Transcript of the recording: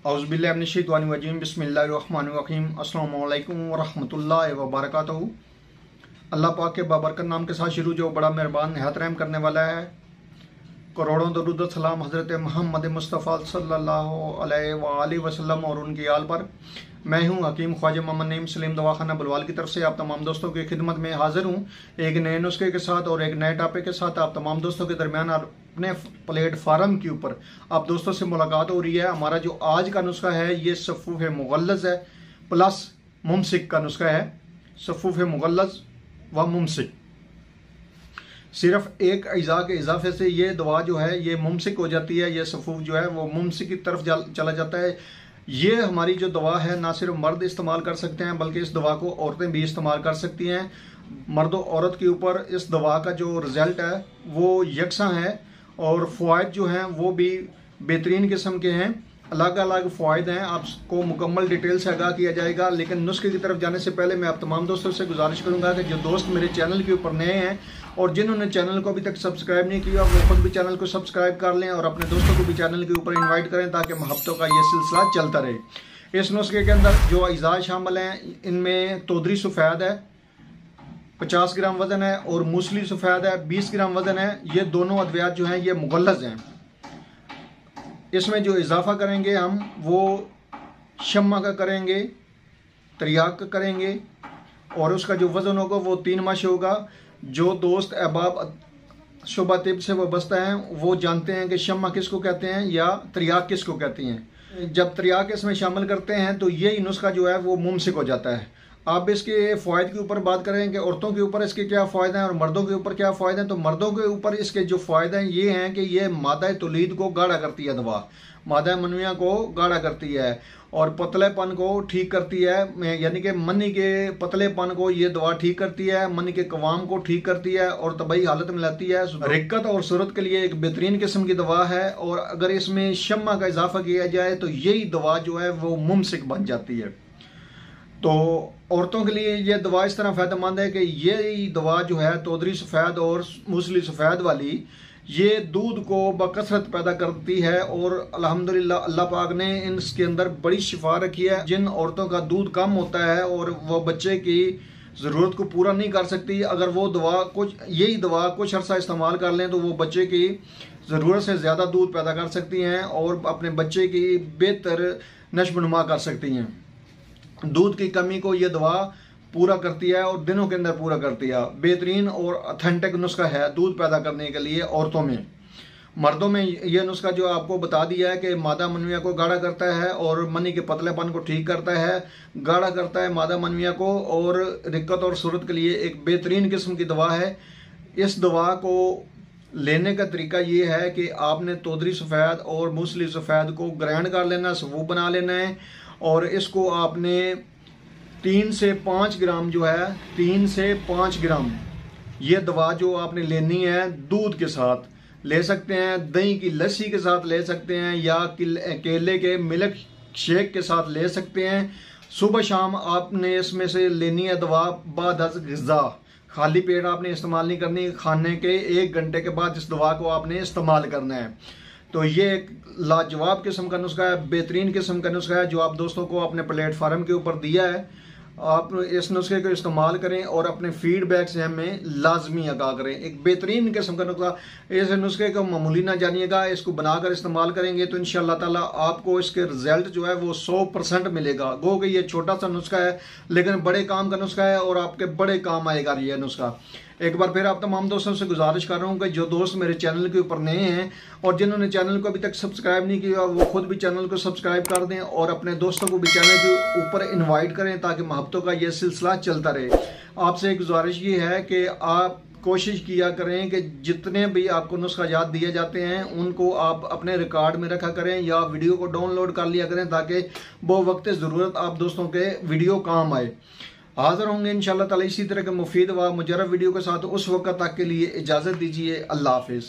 औज़ुबिल्लाहि मिनश्शैतानिर्रजीम बिस्मिल्लाहिर्रहमानिर्रहीम अस्सलामु अलैकुम वरहमतुल्लाहि वबरकातुहू। अल्लाह पाक के बाबरकत नाम के साथ शुरू जो बड़ा मेहरबान निहायत रहम करने वाला है। करोड़ों दरूद सलाम हज़रत मोहम्मद मुस्तफ़ा सल्लल्लाहु अलैहि वसल्लम और उनकी आल पर। मैं हूँ हकीम ख्वाजा मोहम्मद नईम सलीम दवाखाना बुलवाल की तरफ से आप तमाम दोस्तों की खिदमत में हाजिर हूँ एक नए नुस्खे के साथ और एक नए टॉपिक के साथ। आप तमाम दोस्तों के दरमियान अपने प्लेटफार्म के ऊपर आप दोस्तों से मुलाकात हो रही है। हमारा जो आज का नुस्खा है ये सफ़ूफ़ मुग़ल्लज़ है प्लस मुमसिक का नुस्खा है। सफ़ूफ़ मुग़ल्लज़ व मुमसिक, सिर्फ एक अज़ा के इजाफे से ये दवा जो है ये मुमसिक हो जाती है। ये सफ़ूफ़ जो है वो मुमसिक की तरफ चला जाता है। ये हमारी जो दवा है ना सिर्फ मर्द इस्तेमाल कर सकते हैं बल्कि इस दवा को औरतें भी इस्तेमाल कर सकती हैं। मर्द और औरत के ऊपर इस दवा का जो रिज़ल्ट है वो यकसा है और फ़वाइद जो हैं वो भी बेहतरीन किस्म के हैं। अलग अलग फ़वाइद हैं, आपको मुकम्मल डिटेल से आगाह किया जाएगा। लेकिन नुस्खे की तरफ जाने से पहले मैं आप तमाम दोस्तों से गुजारिश करूंगा कि जो दोस्त मेरे चैनल के ऊपर नए हैं और जिन्होंने चैनल को अभी तक सब्सक्राइब नहीं किया वो खुद भी चैनल को सब्सक्राइब कर लें और अपने दोस्तों को भी चैनल के ऊपर इन्वाइट करें ताकि हफ्तों का ये सिलसिला चलता रहे। इस नुस्खे के अंदर जो अज़ा शामिल हैं इनमें तोदरी सफ़ेद है 50 ग्राम वज़न है और मूसली सफ़ेद है 20 ग्राम वज़न है। ये दोनों अद्वियात जो हैं ये मुग़ल्लज़ हैं। इसमें जो इजाफा करेंगे हम वो शम्मा का करेंगे, त्रियाक का करेंगे और उसका जो वज़न होगा वो 3 मश होगा। जो दोस्त अहबाब शुबा तिब से वाबस्ता हैं वो जानते हैं कि शम्मा किसको कहते हैं या त्रियाक किसको कहती हैं। जब त्रियाक इसमें शामिल करते हैं तो यही नुस्खा जो है वो मुमसिक हो जाता है। आप इसके फ़ायदे के ऊपर बात करें कि औरतों के ऊपर इसके क्या फ़ायदे हैं और मर्दों के ऊपर क्या फ़ायदे हैं, तो मर्दों के ऊपर इसके जो फ़ायदे हैं ये हैं कि ये मादा तौलीद को गाढ़ा करती है दवा, मादा मनविया को गाढ़ा करती है और पतलेपन को ठीक करती है। यानी कि मनी के पतलेपन को ये दवा ठीक करती है, मनी के कवाम को ठीक करती है और तबई हालत में लाती है। रिक्कत और सूरत के लिए एक बेहतरीन किस्म की दवा है और अगर इसमें शम्मा का इजाफा किया जाए तो यही दवा जो है वो मुमसिक बन जाती है। तो औरतों के लिए ये दवा इस तरह फ़ायदेमंद है कि ये दवा जो है तोदरी सफ़ेद और मूसली सफ़ेद वाली ये दूध को बकसरत पैदा करती है और अल्हम्दुलिल्लाह अल्लाह पाक ने इसके अंदर बड़ी शिफा रखी है। जिन औरतों का दूध कम होता है और वो बच्चे की ज़रूरत को पूरा नहीं कर सकती, अगर वो दवा यही दवा कुछ अर्सा इस्तेमाल कर लें तो वो बच्चे की ज़रूरत से ज़्यादा दूध पैदा कर सकती हैं और अपने बच्चे की बेहतर नशोनुमा कर सकती हैं। दूध की कमी को ये दवा पूरा करती है और दिनों के अंदर पूरा करती है। बेहतरीन और ऑथेंटिक नुस्खा है दूध पैदा करने के लिए औरतों में। मर्दों में यह नुस्खा जो आपको बता दिया है कि मादा मनविया को गाढ़ा करता है और मनी के पतलेपन को ठीक करता है, गाढ़ा करता है मादा मनविया को और रिक्कत और सूरत के लिए एक बेहतरीन किस्म की दवा है। इस दवा को लेने का तरीका ये है कि आपने तोदरी सफ़ेद और मूसली सफ़ेद को ग्राइंड कर लेना, सफ़ूफ बना लेना है और इसको आपने 3 से 5 ग्राम जो है 3 से 5 ग्राम ये दवा जो आपने लेनी है दूध के साथ ले सकते हैं, दही की लस्सी के साथ ले सकते हैं या केले के मिल्क शेक के साथ ले सकते हैं। सुबह शाम आपने इसमें से लेनी है दवा बाद ग़िज़ा, खाली पेट आपने इस्तेमाल नहीं करनी, खाने के 1 घंटे के बाद इस दवा को आपने इस्तेमाल करना है। तो ये एक लाजवाब किस्म का नुस्खा है, बेहतरीन किस्म का नुस्खा है जो आप दोस्तों को अपने प्लेटफार्म के ऊपर दिया है। आप इस नुस्खे को इस्तेमाल करें और अपने फीडबैक से हमें लाजमी आगाह करें। एक बेहतरीन किस्म का नुस्खा, इस नुस्खे को मामूली ना जानिएगा, इसको बनाकर इस्तेमाल करेंगे तो इंशाअल्लाह ताला आपको इसके रिजल्ट जो है वो 100% मिलेगा। गो कि ये छोटा सा नुस्खा है लेकिन बड़े काम का नुस्खा है और आपके बड़े काम आएगा ये नुस्खा। एक बार फिर आप तमाम दोस्तों से गुजारिश कर रहा हूँ कि जो दोस्त मेरे चैनल के ऊपर नए हैं और जिन्होंने चैनल को अभी तक सब्सक्राइब नहीं किया वो खुद भी चैनल को सब्सक्राइब कर दें और अपने दोस्तों को भी चैनल के ऊपर इनवाइट करें ताकि हफ्तों का ये सिलसिला चलता रहे। आपसे एक गुजारिश ये है कि आप कोशिश किया करें कि जितने भी आपको नुस्खा याद दिए जाते हैं उनको आप अपने रिकॉर्ड में रखा करें या वीडियो को डाउनलोड कर लिया करें ताकि वो वक्त ज़रूरत आप दोस्तों के वीडियो काम आए। हाज़िर होंगे इंशाअल्लाह ताला इसी तरह के मुफीद व मुजर्रब वीडियो के साथ। उस वक्त तक के लिए इजाज़त दीजिए। अल्लाह हाफ़िज़।